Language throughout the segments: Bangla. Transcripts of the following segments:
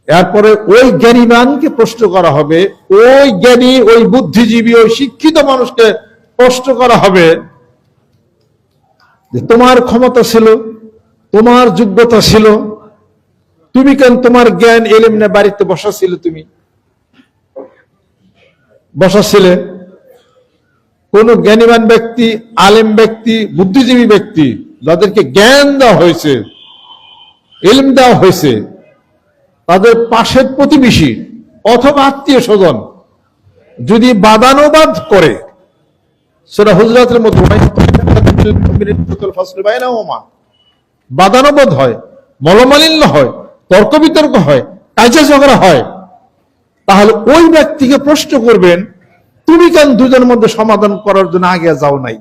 এরপরে ওই জ্ঞানীমানকে প্রশ্ন করা হবে, ওই জ্ঞানী, ওই বুদ্ধিজীবী, ওই শিক্ষিত মানুষকে প্রশ্ন করা হবে যে তোমার ক্ষমতা ছিল, তোমার যোগ্যতা ছিল, তুমি কেন তোমার জ্ঞান এলেম না বাড়িতে বসাছিলে, তুমি বসাছিলে? কোন জ্ঞানীমান ব্যক্তি, আলেম ব্যক্তি, বুদ্ধিজীবী ব্যক্তি যাদেরকে জ্ঞান দেওয়া হয়েছে, এলম দেওয়া হয়েছে, তাদের পাশের প্রতিবেশী অথবা আত্মীয় স্বজন যদি বাদানুবাদ করে, সেটা হুজরাতের মধ্যে বাদানুবাদ হয়, মলমালিন্য হয়, তর্ক বিতর্ক হয়, কাজে ঝগড়া হয়, তাহলে ওই ব্যক্তিকে প্রশ্ন করবেন তুমি কেন দুজনের মধ্যে সমাধান করার জন্য আগে যাও নাই?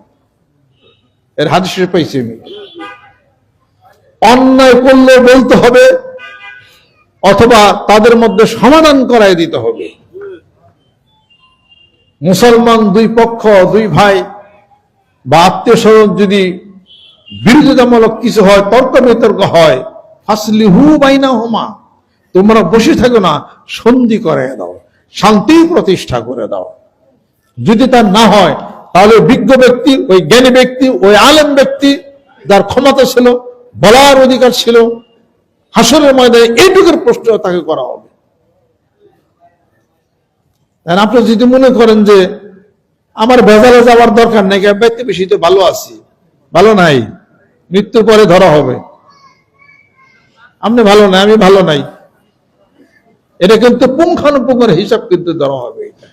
এর হাদিস পাইছি আমি। অন্যায় করলে বলতে হবে অথবা তাদের মধ্যে সমাধান করাই দিতে হবে। মুসলমান দুই পক্ষ, দুই ভাই বা আত্মীয় স্বজন যদি বিরোধিতামূলক কিছু হয়, তর্ক বিতর্ক হয়, ফাসলিহু বাইনাহুমা, তোমরা বসে থাকো না, সন্ধি করে দাও, শান্তি প্রতিষ্ঠা করে দাও। যদি তা না হয় তাহলে বিজ্ঞ ব্যক্তি, ওই জ্ঞানী ব্যক্তি, ওই আলেম ব্যক্তি যার ক্ষমতা ছিল, বলার অধিকার ছিল, হাসরের ময়দানে এইটুকুর প্রশ্ন তাকে করা হবে। আপনি যদি মনে করেন যে আমার ভেজালে যাওয়ার দরকার নেই, ব্যক্তি বেশি তো ভালো আছি, ভালো নাই, মৃত্যুর পরে ধরা হবে, আপনি ভালো নাই, আমি ভালো নাই, এটা কিন্তু পুঙ্খানুপুঙ্খের হিসাব কিন্তু ধরা হবে। এটা